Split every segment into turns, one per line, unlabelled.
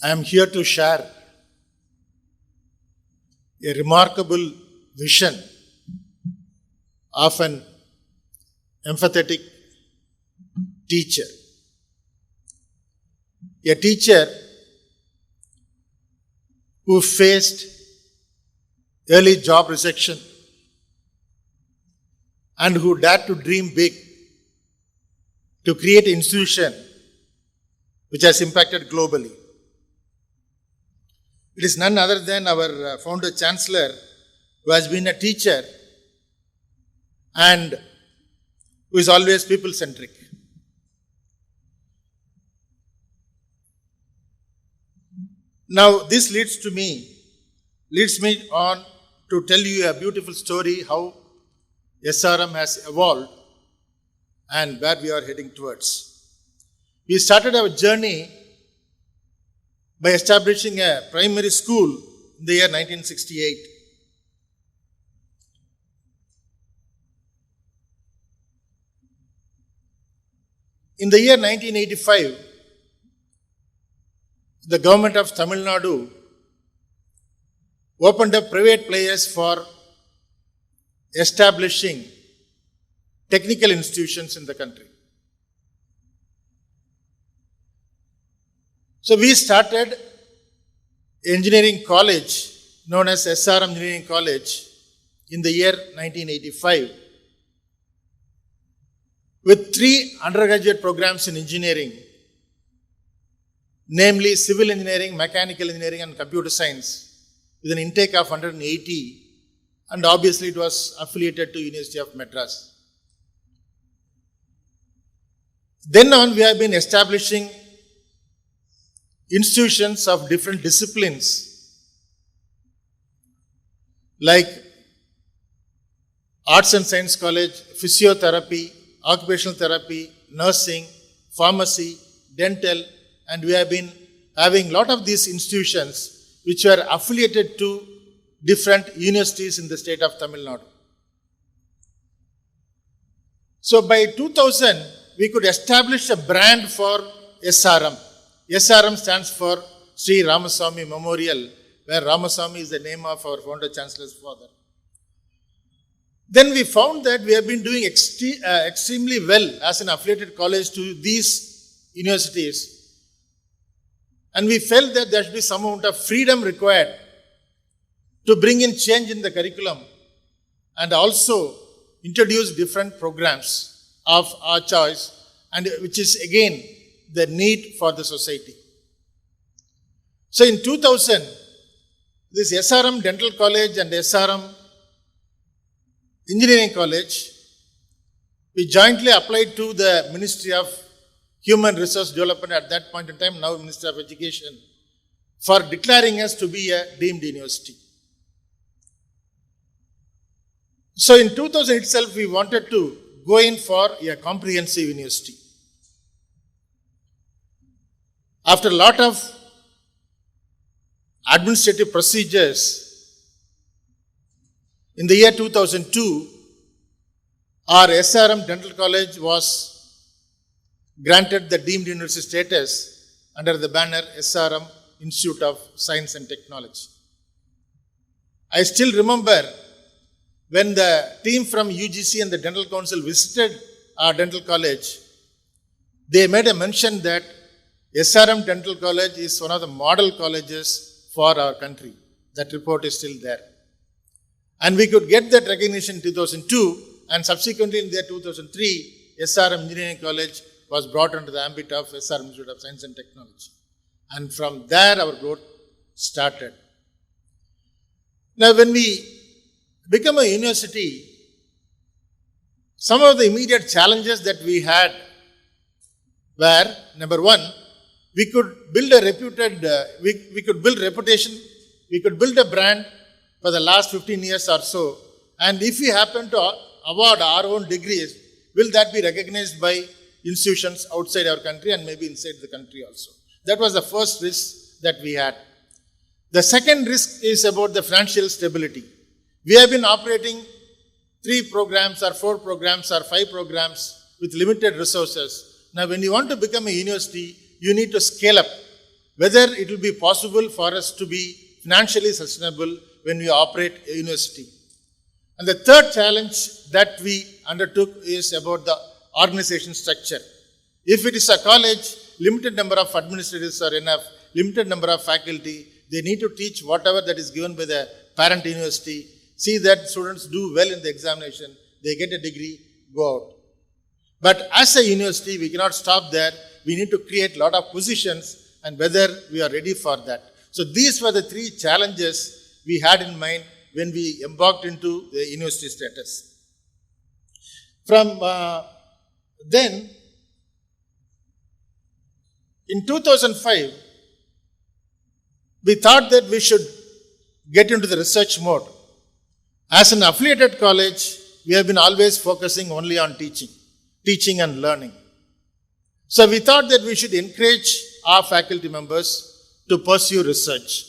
I am here to share a remarkable vision of an empathetic teacher. A teacher who faced early job rejection and who dared to dream big to create an institution which has impacted globally. It is none other than our founder chancellor, who has been a teacher and who is always people-centric. Now, this leads me on to tell you a beautiful story how SRM has evolved and where we are heading towards. We started our journey by establishing a primary school in the year 1968. In the year 1985, the government of Tamil Nadu opened up private players for establishing technical institutions in the country. So we started engineering college known as SRM Engineering College in the year 1985 with 3 undergraduate programs in engineering, namely civil engineering, mechanical engineering and computer science, with an intake of 180, and obviously it was affiliated to University of Madras. Then on we have been establishing institutions of different disciplines like Arts and Science College, physiotherapy, occupational therapy, nursing, pharmacy, dental, and we have been having a lot of these institutions which were affiliated to different universities in the state of Tamil Nadu. So by 2000, we could establish a brand for SRM. SRM stands for Sri Ramaswamy Memorial, where Ramaswamy is the name of our founder chancellor's father. Then we found that we have been doing extremely well as an affiliated college to these universities. And we felt that there should be some amount of freedom required to bring in change in the curriculum and also introduce different programs of our choice, and which is again the need for the society. So in 2000, this SRM Dental College and SRM Engineering College, we jointly applied to the Ministry of Human Resource Development at that point in time, now Ministry of Education, for declaring us to be a deemed university. So in 2000 itself, we wanted to go in for a comprehensive university. After a lot of administrative procedures, in the year 2002, our SRM Dental College was granted the deemed university status under the banner SRM Institute of Science and Technology. I still remember when the team from UGC and the Dental Council visited our dental college, they made a mention that SRM Dental College is one of the model colleges for our country. That report is still there. And we could get that recognition in 2002, and subsequently in the year 2003, SRM Engineering College was brought under the ambit of SRM Institute of Science and Technology. And from there our growth started. Now when we become a university, some of the immediate challenges that we had were, number one, we could build a we could build reputation, we could build a brand for the last 15 years or so, and if we happen to award our own degrees, will that be recognized by institutions outside our country and maybe inside the country also? That was the first risk that we had. The second risk is about the financial stability. We have been operating 3 programs or 4 programs or 5 programs with limited resources. Now, when you want to become a university, you need to scale up whether it will be possible for us to be financially sustainable when we operate a university. And the third challenge that we undertook is about the organization structure. If it is a college, limited number of administrators are enough, limited number of faculty, they need to teach whatever that is given by the parent university, see that students do well in the examination, they get a degree, go out. But as a university, we cannot stop there. We need to create a lot of positions and whether we are ready for that. So these were the three challenges we had in mind when we embarked into the university status. From then, in 2005, we thought that we should get into the research mode. As an affiliated college, we have been always focusing only on teaching and learning. So we thought that we should encourage our faculty members to pursue research.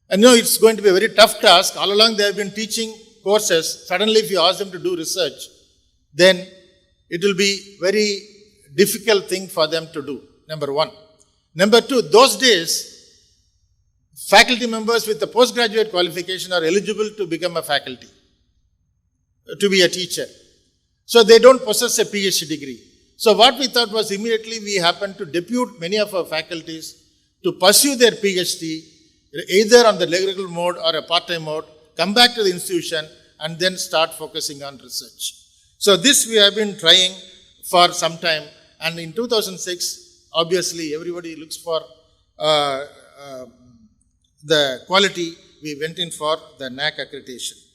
And it's going to be a very tough task. All along they have been teaching courses. Suddenly if you ask them to do research, then it will be very difficult thing for them to do, number one. Number two, those days, faculty members with the postgraduate qualification are eligible to become a faculty, to be a teacher. So they don't possess a PhD degree. So what we thought was immediately we happened to depute many of our faculties to pursue their PhD either on the regular mode or a part-time mode, come back to the institution and then start focusing on research. So this we have been trying for some time, and in 2006, obviously everybody looks for the quality. We went in for the NAAC accreditation.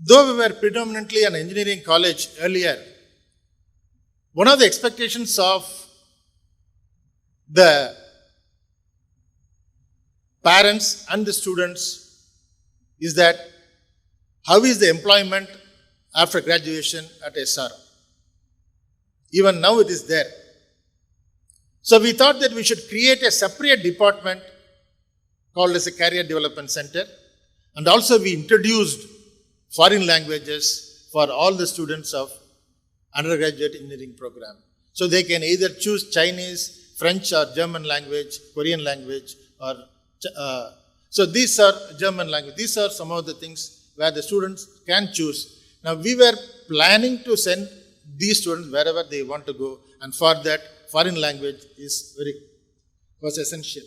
Though we were predominantly an engineering college earlier, one of the expectations of the parents and the students is that how is the employment after graduation at SRM? Even now it is there. So we thought that we should create a separate department called as a Career Development Center, and also we introduced foreign languages for all the students of undergraduate engineering program. So they can either choose Chinese, French or German language, Korean language, or so these are German language. These are some of the things where the students can choose. Now we were planning to send these students wherever they want to go, and for that foreign language was essential.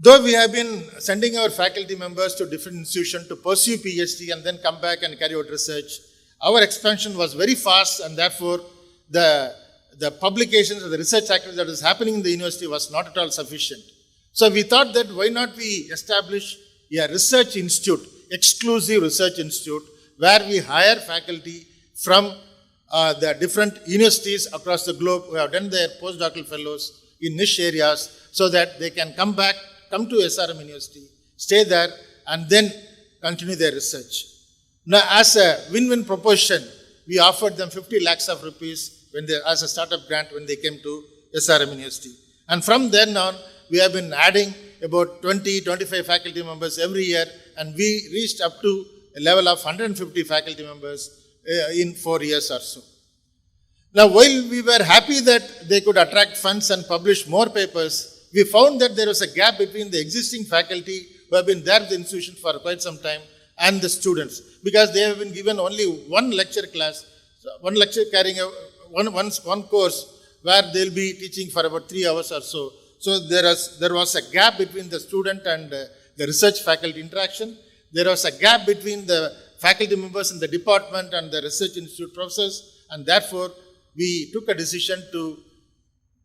Though we have been sending our faculty members to different institutions to pursue PhD and then come back and carry out research, our expansion was very fast, and therefore the publications or the research activity that was happening in the university was not at all sufficient. So we thought that why not we establish a research institute, exclusive research institute, where we hire faculty from the different universities across the globe who have done their postdoctoral fellows in niche areas, so that they can come to SRM University, stay there, and then continue their research. Now, as a win-win proposition, we offered them 50 lakhs of rupees as a startup grant when they came to SRM University. And from then on, we have been adding about 20-25 faculty members every year, and we reached up to a level of 150 faculty members in 4 years or so. Now, while we were happy that they could attract funds and publish more papers, we found that there was a gap between the existing faculty who have been there at the institution for quite some time and the students, because they have been given only one lecture class, one lecture carrying one course where they'll be teaching for about 3 hours or so. So there was a gap between the student and the research faculty interaction. There was a gap between the faculty members in the department and the research institute professors, and therefore we took a decision to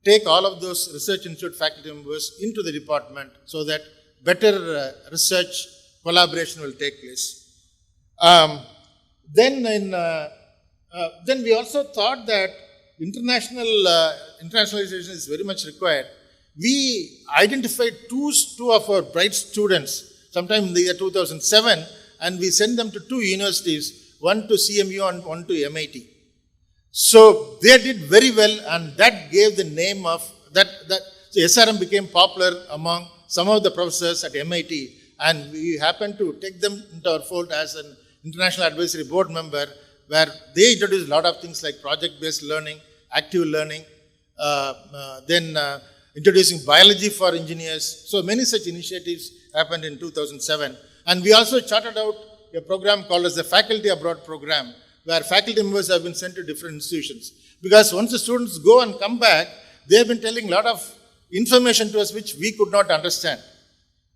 take all of those research institute faculty members into the department so that better research collaboration will take place. Then we also thought that internationalization is very much required. We identified two of our bright students sometime in the year 2007, and we sent them to 2 universities, one to CMU and one to MIT. So they did very well, and that gave the name of so SRM became popular among some of the professors at MIT, and we happened to take them into our fold as an international advisory board member, where they introduced a lot of things like project-based learning, active learning, then introducing biology for engineers. So many such initiatives happened in 2007. And we also charted out a program called as the Faculty Abroad Program, where faculty members have been sent to different institutions. Because once the students go and come back, they have been telling a lot of information to us which we could not understand.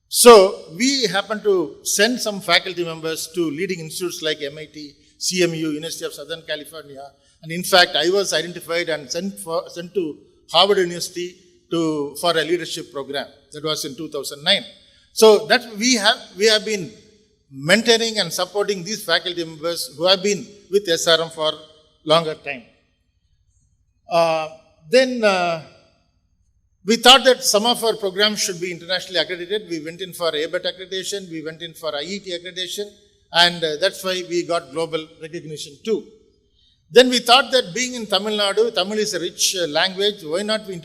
So we happened to send some faculty members to leading institutes like MIT, CMU, University of Southern California. And in fact, I was identified and sent to Harvard University for a leadership program. That was in 2009. So that we have been mentoring and supporting these faculty members who have been with SRM for longer time. Then we thought that some of our programs should be internationally accredited. We went in for ABET accreditation, we went in for IET accreditation, and that's why we got global recognition too. Then we thought that being in Tamil Nadu, Tamil is a rich language, why not we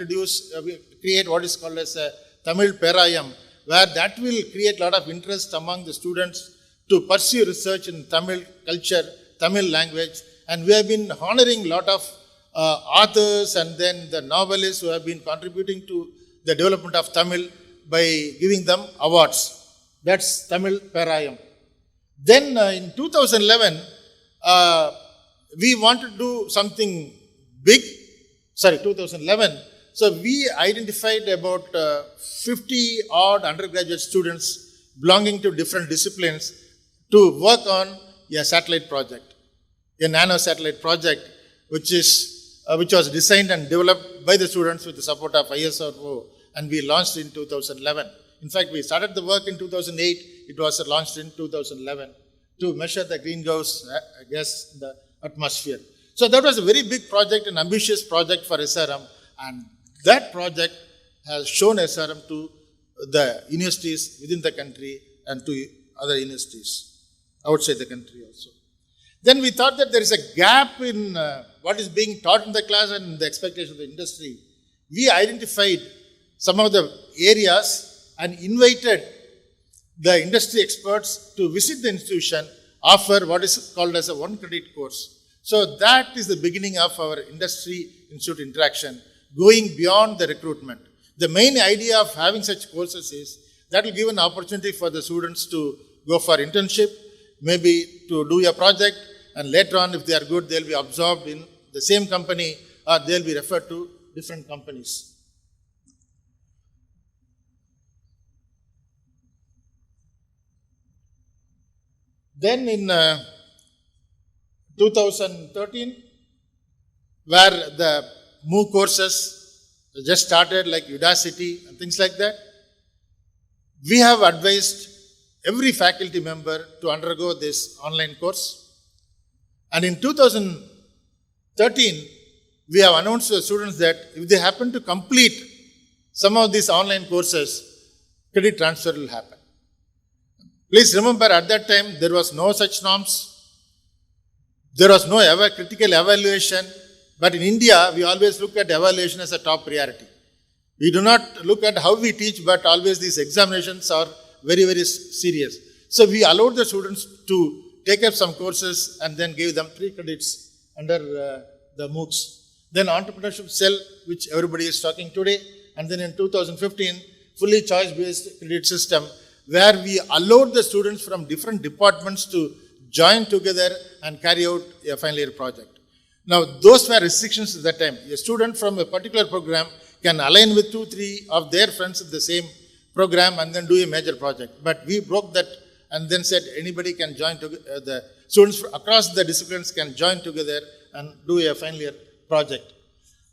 create what is called as a Tamil Perayam, where that will create a lot of interest among the students to pursue research in Tamil culture, Tamil language, and we have been honoring a lot of authors and then the novelists who have been contributing to the development of Tamil by giving them awards. That's Tamil Perayam. Then in 2011, we wanted to do something big. 2011. So we identified about 50 odd undergraduate students belonging to different disciplines to work on a satellite project, a nano satellite project, which was designed and developed by the students with the support of ISRO, and we launched in 2011. In fact, we started the work in 2008. It was launched in 2011 to measure the greenhouse gas in the atmosphere. So that was a very big project, an ambitious project for SRM, and that project has shown SRM to the universities within the country and to other universities outside the country also. Then we thought that there is a gap in what is being taught in the class and the expectation of the industry. We identified some of the areas and invited the industry experts to visit the institution, offer what is called as a one-credit course. So that is the beginning of our industry-institute interaction, going beyond the recruitment. The main idea of having such courses is that will give an opportunity for the students to go for internship, maybe to do a project, and later on, if they are good, they'll be absorbed in the same company or they'll be referred to different companies. Then in 2013, where the MOOC courses just started like Udacity and things like that, we have advised every faculty member to undergo this online course. And in 2013, we have announced to the students that if they happen to complete some of these online courses, credit transfer will happen. Please remember, at that time, there was no such norms. There was no critical evaluation. But in India, we always look at evaluation as a top priority. We do not look at how we teach, but always these examinations are very, very serious. So we allowed the students to take up some courses and then gave them 3 credits under the MOOCs. Then entrepreneurship cell, which everybody is talking today. And then in 2015, fully choice-based credit system, where we allowed the students from different departments to join together and carry out a final year project. Now, those were restrictions at that time. A student from a particular program can align with 2-3 of their friends in the same program and then do a major project. But we broke that and then said anybody can join together, the students across the disciplines can join together and do a final year project.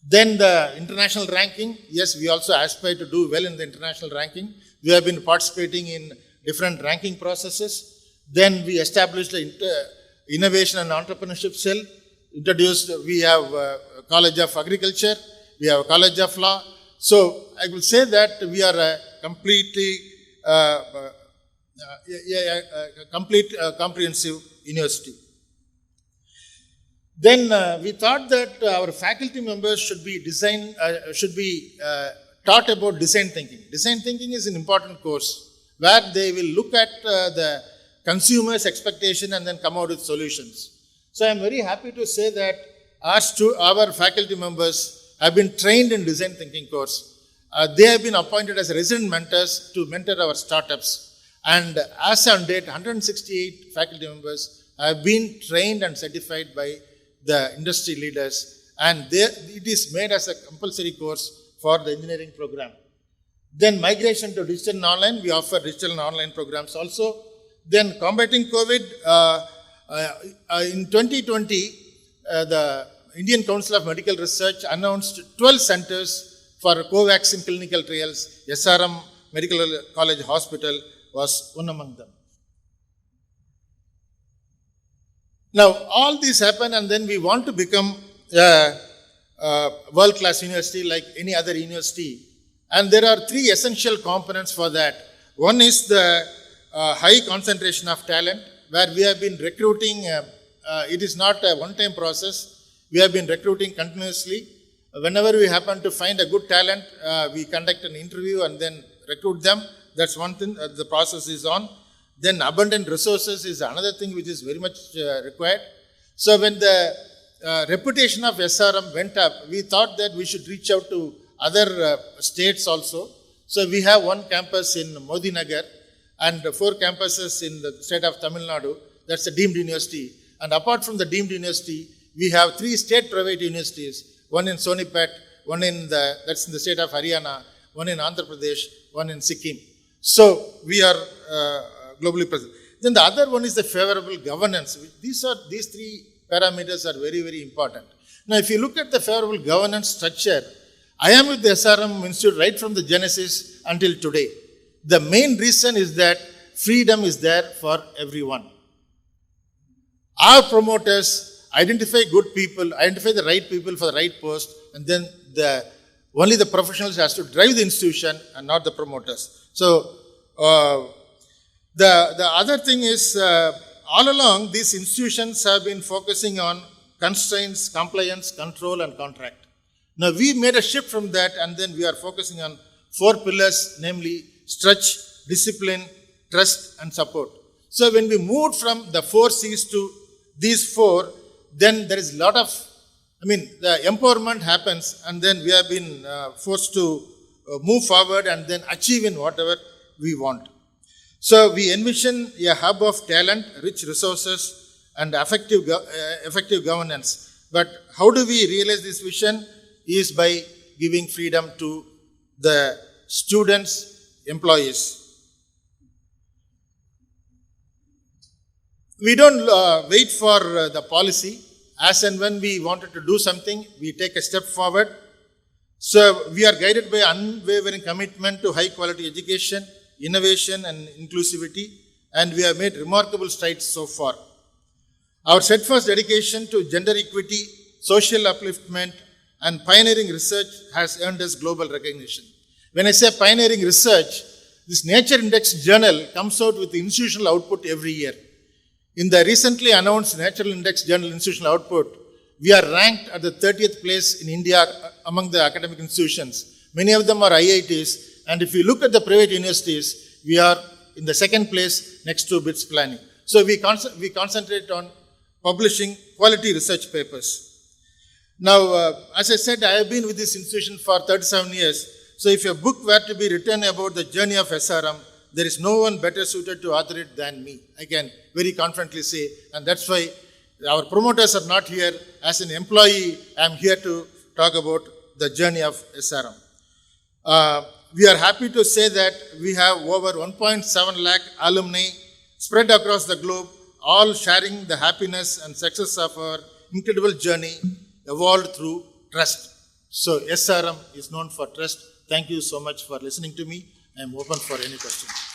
Then the international ranking, yes, we also aspire to do well in the international ranking. We have been participating in different ranking processes. Then we established an innovation and entrepreneurship cell. We have a College of Agriculture, we have a College of Law. So I will say that we are a comprehensive university. Then we thought that our faculty members should be taught about design thinking. Design thinking is an important course where they will look at the consumers' expectation and then come out with solutions. So I'm very happy to say that our faculty members have been trained in design thinking course. They have been appointed as resident mentors to mentor our startups. And as on date, 168 faculty members have been trained and certified by the industry leaders. And it is made as a compulsory course for the engineering program. Then migration to digital and online, we offer digital and online programs also. Then combating COVID, in 2020, the Indian Council of Medical Research announced 12 centers for Covaxin clinical trials. SRM Medical College Hospital was one among them. Now, all this happened and then we want to become a world-class university like any other university. And there are three essential components for that. One is the high concentration of talent, where we have been recruiting. It is not a one-time process. We have been recruiting continuously. Whenever we happen to find a good talent, we conduct an interview and then recruit them. That's one thing the process is on. Then abundant resources is another thing which is very much required. So when the reputation of SRM went up, we thought that we should reach out to other states also. So we have one campus in Modi Nagar and 4 campuses in the state of Tamil Nadu. That's a deemed university. And apart from the deemed university, we have 3 state private universities. One in Sonipat, one that's in the state of Haryana, one in Andhra Pradesh, one in Sikkim. So we are globally present. Then the other one is the favorable governance. These 3 parameters are very, very important. Now, if you look at the favorable governance structure, I am with the SRM Institute right from the genesis until today. The main reason is that freedom is there for everyone. Our promoters identify good people, identify the right people for the right post, and then only the professionals has to drive the institution and not the promoters. So, the other thing is, all along, these institutions have been focusing on constraints, compliance, control, and contract. Now, we made a shift from that, and then we are focusing on 4 pillars, namely stretch, discipline, trust, and support. So, when we moved from the 4 C's to these 4, then there is a lot of, the empowerment happens, and then we have been forced to move forward and then achieve in whatever we want. So, we envision a hub of talent, rich resources, and effective governance. But how do we realize this vision? Is by giving freedom to the students, employees. We don't wait for the policy. As and when we wanted to do something, we take a step forward. So we are guided by unwavering commitment to high quality education, innovation and inclusivity, and we have made remarkable strides so far. Our steadfast dedication to gender equity, social upliftment, and pioneering research has earned us global recognition. When I say pioneering research, this Nature Index journal comes out with institutional output every year. In the recently announced Nature Index journal institutional output, we are ranked at the 30th place in India among the academic institutions. Many of them are IITs, and if you look at the private universities, we are in the 2nd place next to BITS planning. So we concentrate on publishing quality research papers. Now, as I said, I have been with this institution for 37 years. So if a book were to be written about the journey of SRM, there is no one better suited to author it than me. I can very confidently say, and that's why our promoters are not here. As an employee, I am here to talk about the journey of SRM. We are happy to say that we have over 1.7 lakh alumni spread across the globe, all sharing the happiness and success of our incredible journey evolved through trust. So SRM is known for trust. Thank you so much for listening to me. I am open for any questions.